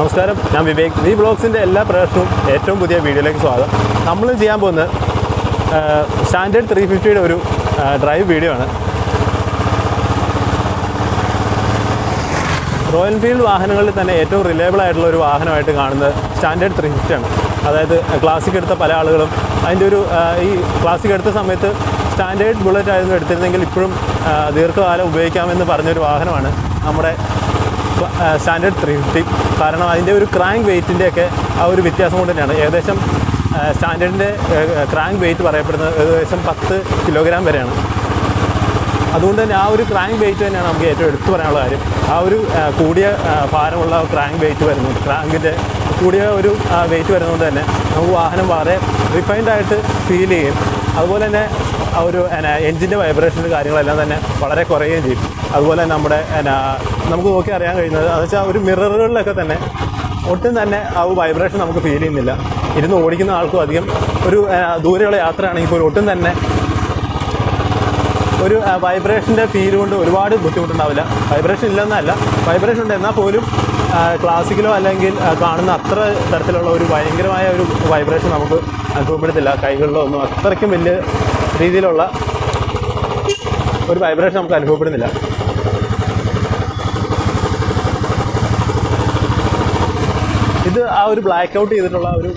നമസ്കാരം, ഞാൻ വിവേക്. vlogzന്റെ എല്ലാ പ്രേക്ഷകർക്കും ഏറ്റവും പുതിയ വീഡിയോയിലേക്ക് സ്വാഗതം. നമ്മൾ ചെയ്യാൻ പോകുന്നത് സ്റ്റാൻഡേർഡ് 350യുടെ ഒരു ഡ്രൈവ് വീഡിയോ ആണ്. റോയൽ എൻഫീൽഡ് വാഹനങ്ങളിൽ തന്നെ ഏറ്റവും റിലയബിൾ ആയിട്ടുള്ള ഒരു വാഹനമായിട്ട് കാണുന്നത് സ്റ്റാൻഡേർഡ് 350 ആണ്. അതായത് ക്ലാസിക് എടുത്ത പല ആളുകളും അതിൻ്റെ ഒരു ഈ ക്ലാസിക് എടുത്ത സമയത്ത് സ്റ്റാൻഡേർഡ് ബുള്ളറ്റ് ആയിരുന്നു എടുത്തിരുന്നെങ്കിൽ ഇപ്പോഴും ദീർഘകാലം ഉപയോഗിക്കാമെന്ന് പറഞ്ഞൊരു വാഹനമാണ് നമ്മുടെ സ്റ്റാൻഡേർഡ് 350. കാരണം അതിൻ്റെ ഒരു ക്രാങ്ക് വെയ്റ്റിൻ്റെയൊക്കെ ആ ഒരു വ്യത്യാസം കൊണ്ട് തന്നെയാണ്. ഏകദേശം സ്റ്റാൻഡേർഡിൻ്റെ ക്രാങ്ക് വെയ്റ്റ് പറയപ്പെടുന്നത് ഏകദേശം 10 കിലോഗ്രാം വരെയാണ്. അതുകൊണ്ട് തന്നെ ആ ഒരു ക്രാങ്ക് വെയ്റ്റ് തന്നെയാണ് നമുക്ക് ഏറ്റവും എടുത്തു പറയാനുള്ള കാര്യം. ആ ഒരു കൂടിയ ഭാരമുള്ള ക്രാങ്ക് വെയ്റ്റ് വരുന്നുണ്ട്, ക്രാങ്കിൻ്റെ കൂടിയ ഒരു വെയ്റ്റ് വരുന്നതുകൊണ്ട് തന്നെ നമുക്ക് വാഹനം വളരെ റിഫൈൻഡ് ആയിട്ട് ഫീൽ ചെയ്യും. അതുപോലെ തന്നെ ആ ഒരു എൻജിൻ്റെ വൈബ്രേഷൻ്റെ കാര്യങ്ങളെല്ലാം തന്നെ വളരെ കുറയുകയും ചെയ്യും. അതുപോലെ തന്നെ നമ്മുടെ നമുക്ക് നോക്കി അറിയാൻ കഴിയുന്നത് എന്ന് വെച്ചാൽ ഒരു മിററുകളിലൊക്കെ തന്നെ ഒട്ടും തന്നെ ആ ഒരു വൈബ്രേഷൻ നമുക്ക് ഫീൽ ചെയ്യുന്നില്ല. ഇരുന്ന് ഓടിക്കുന്ന ആൾക്കും അധികം ഒരു ദൂരെയുള്ള യാത്രയാണെങ്കിൽ പോലും ഒട്ടും തന്നെ ഒരു വൈബ്രേഷൻ്റെ ഫീൽ കൊണ്ട് ഒരുപാട് ബുദ്ധിമുട്ടുണ്ടാവില്ല. വൈബ്രേഷൻ ഇല്ലെന്നല്ല, വൈബ്രേഷൻ ഉണ്ട്, എന്നാൽ പോലും ക്ലാസിക്കിലോ അല്ലെങ്കിൽ കാണുന്ന അത്ര തരത്തിലുള്ള ഒരു ഭയങ്കരമായ ഒരു വൈബ്രേഷൻ നമുക്ക് അനുഭവപ്പെടുത്തില്ല. കൈകളിലോ ഒന്നും അത്രയ്ക്കും വലിയ രീതിയിലുള്ള ഒരു വൈബ്രേഷൻ നമുക്ക് അനുഭവപ്പെടുന്നില്ല. ഇത് ആ ഒരു ബ്ലാക്ക് ഔട്ട് ചെയ്തിട്ടുള്ള ഒരു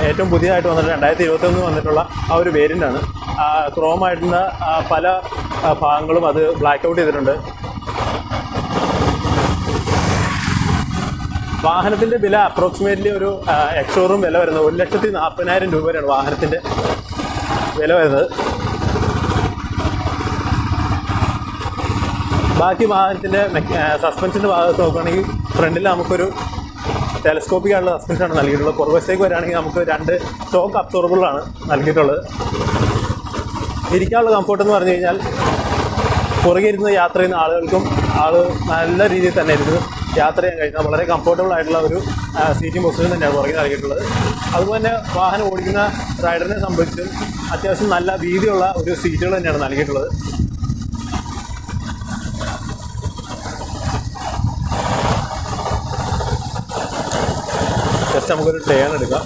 ഏറ്റവും പുതിയതായിട്ട് വന്നിട്ട് 2021 വന്നിട്ടുള്ള ആ ഒരു വേരിയൻ്റാണ്. ക്രോമായിട്ടുള്ള പല ഭാഗങ്ങളും അത് ബ്ലാക്ക് ഔട്ട് ചെയ്തിട്ടുണ്ട്. വാഹനത്തിൻ്റെ വില അപ്രോക്സിമേറ്റ്ലി ഒരു എക്സ്ഷോറൂം വില വരുന്നത് 1,40,000 രൂപ വരെയാണ് വാഹനത്തിൻ്റെ വില വരുന്നത്. ബാക്കി വാഹനത്തിൻ്റെ സസ്പെൻഷൻ്റെ ഭാഗത്ത് നോക്കുകയാണെങ്കിൽ ഫ്രണ്ടിൽ നമുക്കൊരു ടെലസ്കോപ്പിക് ആയിട്ടുള്ള സസ്പെൻഷനാണ് നൽകിയിട്ടുള്ളത്. പുറകുവശത്തേക്ക് വരികയാണെങ്കിൽ നമുക്ക് 2 ഷോക്ക് അബ്സോർബിളാണ് നൽകിയിട്ടുള്ളത്. ഇരിക്കാനുള്ള കംഫർട്ട് എന്ന് പറഞ്ഞു കഴിഞ്ഞാൽ പുറകെ ഇരുന്ന് യാത്ര ചെയ്യുന്ന ആളുകൾക്കും നല്ല രീതിയിൽ തന്നെ ഇരുന്ന് യാത്ര ചെയ്യാൻ കഴിയുന്ന വളരെ കംഫർട്ടബിൾ ആയിട്ടുള്ള ഒരു സീറ്റിംഗ് പൊസിഷൻ തന്നെയാണ് പുറകെ നൽകിയിട്ടുള്ളത്. അതുപോലെ തന്നെ വാഹനം ഓടിക്കുന്ന റൈഡറിനെ സംബന്ധിച്ച് അത്യാവശ്യം നല്ല വീതിയുള്ള ഒരു സീറ്റുകൾ തന്നെയാണ് നൽകിയിട്ടുള്ളത്. ജസ്റ്റ് നമുക്കൊരു ടേൺ എടുക്കാം.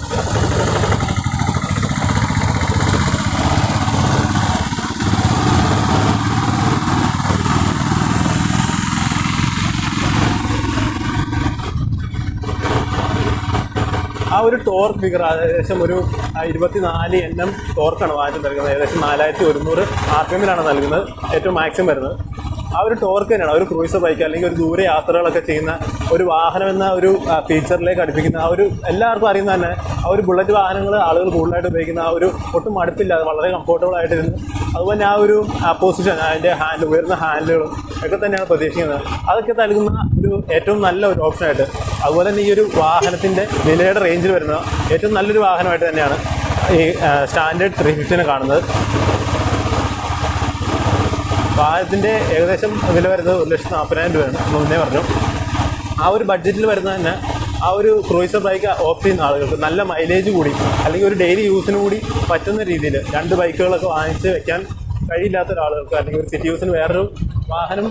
ആ ഒരു ടോർക്ക് ഫിഗർ ഏകദേശം ഒരു 24 Nm ടോർക്കാണ് വാഹനം നൽകുന്നത്. ഏകദേശം 4100 RPM നൽകുന്നത്, ഏറ്റവും മാക്സിമം വരുന്നത്. ആ ഒരു ടോർക്ക് തന്നെയാണ് ഒരു ക്രൂയിസർ ബൈക്ക് അല്ലെങ്കിൽ ഒരു ദൂരെ യാത്രകളൊക്കെ ചെയ്യുന്ന ഒരു വാഹനം എന്ന ഒരു ഫീച്ചറിലേക്ക് അടുപ്പിക്കുന്ന ആ ഒരു എല്ലാവർക്കും അറിയുന്ന തന്നെ ആ ഒരു ബുള്ളറ്റ് വാഹനങ്ങൾ ആളുകൾ കൂടുതലായിട്ട് ഉപയോഗിക്കുന്ന ആ ഒരു ഒട്ടും മടുപ്പില്ലാതെ വളരെ കംഫർട്ടബിൾ ആയിട്ടിരുന്നു. അതുപോലെ ആ ഒരു പൊസിഷൻ, അതിൻ്റെ ഉയർന്ന ഹാൻഡിലുകളും ഒക്കെ തന്നെയാണ് പ്രതീക്ഷിക്കുന്നത്. അതൊക്കെ നൽകുന്ന ഒരു ഏറ്റവും നല്ല ഒരു ഓപ്ഷനായിട്ട്, അതുപോലെ തന്നെ ഈ ഒരു വാഹനത്തിൻ്റെ വിലയുടെ റേഞ്ചിൽ വരുന്ന ഏറ്റവും നല്ലൊരു വാഹനമായിട്ട് തന്നെയാണ് ഈ സ്റ്റാൻഡേർഡ് 350 കാണുന്നത്. വാഹനത്തിൻ്റെ ഏകദേശം വില വരുന്നത് 1,40,000 രൂപയാണ്, മുന്നേ പറഞ്ഞു. ആ ഒരു ബഡ്ജറ്റിൽ വരുന്ന തന്നെ ആ ഒരു ക്രൂയിസർ ബൈക്ക് ഓപ്റ്റ് ചെയ്യുന്ന ആളുകൾക്ക് നല്ല മൈലേജ് കൂടി അല്ലെങ്കിൽ ഒരു ഡെയിലി യൂസിന് കൂടി പറ്റുന്ന രീതിയിൽ 2 ബൈക്കുകളൊക്കെ വാങ്ങിച്ച് വെക്കാൻ കഴിയില്ലാത്ത ഒരാളുകൾക്ക് അല്ലെങ്കിൽ ഒരു സിറ്റി യൂസിന് വേറൊരു വാഹനം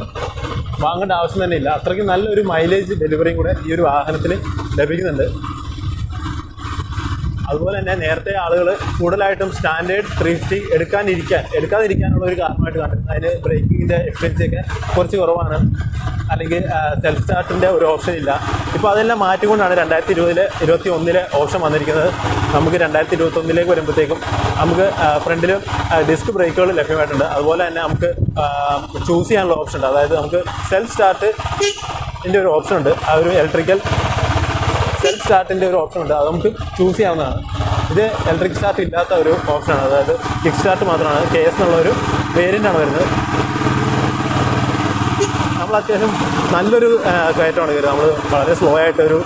വാങ്ങേണ്ട ആവശ്യം തന്നെ ഇല്ല. അത്രയ്ക്ക് നല്ലൊരു മൈലേജ് ഡെലിവറിയും കൂടെ ഈ ഒരു വാഹനത്തിന് ലഭിക്കുന്നുണ്ട്. അതുപോലെ തന്നെ നേരത്തെ ആളുകൾ കൂടുതലായിട്ടും സ്റ്റാൻഡേർഡ് 350 എടുക്കാതിരിക്കാനുള്ള ഒരു കാരണമായിട്ട് കണ്ടിരുന്നത് അതിന് ബ്രേക്കിങ്ങിൻ്റെ എഫിഷ്യൻസിയൊക്കെ കുറച്ച് കുറവാണ്, അല്ലെങ്കിൽ സെൽഫ് സ്റ്റാർട്ടിൻ്റെ ഒരു ഓപ്ഷൻ ഇല്ല. ഇപ്പോൾ അതെല്ലാം മാറ്റിക്കൊണ്ടാണ് 2021 ഓപ്ഷൻ വന്നിരിക്കുന്നത്. നമുക്ക് 2021 വരുമ്പോഴത്തേക്കും നമുക്ക് ഫ്രണ്ടിലും ഡിസ്ക് ബ്രേക്കുകൾ ലഭ്യമായിട്ടുണ്ട്. അതുപോലെ തന്നെ നമുക്ക് ചൂസ് ചെയ്യാനുള്ള ഓപ്ഷൻ ഉണ്ട്. അതായത് നമുക്ക് സെൽഫ് സ്റ്റാർട്ടിൻ്റെ ഒരു ഓപ്ഷൻ ഉണ്ട്. ആ ഒരു ഇലക്ട്രിക്കൽ സെൽഫ് സ്റ്റാർട്ടിൻ്റെ ഒരു ഓപ്ഷൻ ഉണ്ട്, അത് നമുക്ക് ചൂസ് ചെയ്യാവുന്നതാണ്. ഇത് ഇലക്ട്രിക് സ്റ്റാർട്ട് ഇല്ലാത്ത ഒരു ഓപ്ഷനാണ്, അതായത് കിക്ക് സ്റ്റാർട്ട് മാത്രമാണ്. KS എന്നുള്ളൊരു വേരിയൻ്റാണ് വരുന്നത്. നമ്മൾ അത്യാവശ്യം നല്ലൊരു കയറ്റമാണ് കയറുന്നത്. നമ്മൾ വളരെ സ്ലോ ആയിട്ട് ഒരു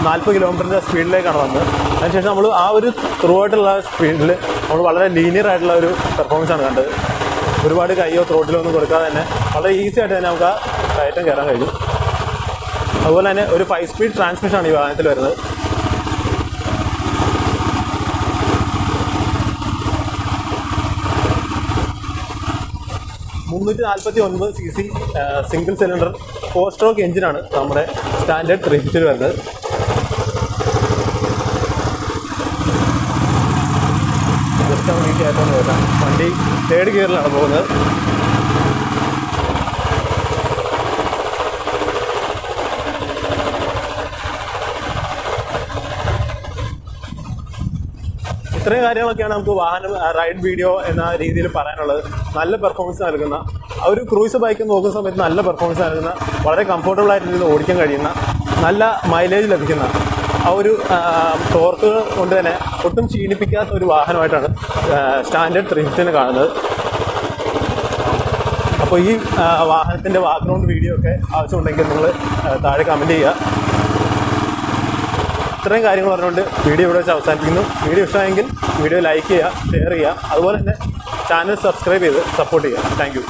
40 കിലോമീറ്ററിൻ്റെ സ്പീഡിലേക്കാണ് വന്നത്. അതിനുശേഷം നമ്മൾ ആ ഒരു ത്രൂ ആയിട്ടുള്ള സ്പീഡിൽ നമ്മൾ വളരെ ലീനിയർ ആയിട്ടുള്ള ഒരു പെർഫോമൻസാണ് കണ്ടത്. ഒരുപാട് കയ്യോ ത്രോട്ടിലോ ഒന്നും കൊടുക്കാതെ തന്നെ വളരെ ഈസി ആയിട്ട് തന്നെ നമുക്ക് ആ കയറ്റം കയറാൻ കഴിയും. അതുപോലെ തന്നെ ഒരു 5 സ്പീഡ് ട്രാൻസ്മിഷനാണ് ഈ വാഹനത്തിൽ വരുന്നത്. 349 cc സിംഗിൾ സിലിണ്ടർ 4 സ്ട്രോക്ക് എഞ്ചിനാണ് നമ്മുടെ സ്റ്റാൻഡേർഡ് 350 വരുന്നത്. കയറ്റം പോകാം. വണ്ടി 3rd ഗിയറിലാണ് പോകുന്നത്. ഇത്രയും കാര്യങ്ങളൊക്കെയാണ് നമുക്ക് വാഹനം റൈഡ് വീഡിയോ എന്ന രീതിയിൽ പറയാനുള്ളത്. നല്ല പെർഫോമൻസ് നൽകുന്ന ഒരു ക്രൂയിസ് ബൈക്ക് നോക്കുന്ന സമയത്ത് നല്ല പെർഫോമൻസ് നൽകുന്ന, വളരെ കംഫർട്ടബിൾ ആയിട്ട് ഇതിൽ ഓടിക്കാൻ കഴിയുന്ന, നല്ല മൈലേജ് ലഭിക്കുന്ന, ആ ഒരു ടോർക്ക് കൊണ്ട് തന്നെ ഒട്ടും ക്ഷീണിപ്പിക്കാത്ത ഒരു വാഹനമായിട്ടാണ് സ്റ്റാൻഡേർഡ് 350 കാണുന്നത്. അപ്പോൾ ഈ വാഹനത്തിൻ്റെ ബാക്ക്ഗ്രൗണ്ട് വീഡിയോ ഒക്കെ ആവശ്യമുണ്ടെങ്കിൽ നിങ്ങൾ താഴെ കമൻറ്റ് ചെയ്യുക. ഇത്രയും കാര്യങ്ങൾ പറഞ്ഞുകൊണ്ട് വീഡിയോ ഇവിടെ വെച്ച് അവസാനിപ്പിക്കുന്നു. വീഡിയോ ഇഷ്ടമായെങ്കിൽ വീഡിയോ ലൈക്ക് ചെയ്യുക, ഷെയർ ചെയ്യുക, അതുപോലെ തന്നെ ചാനൽ സബ്സ്ക്രൈബ് ചെയ്ത് സപ്പോർട്ട് ചെയ്യുക. Thank you.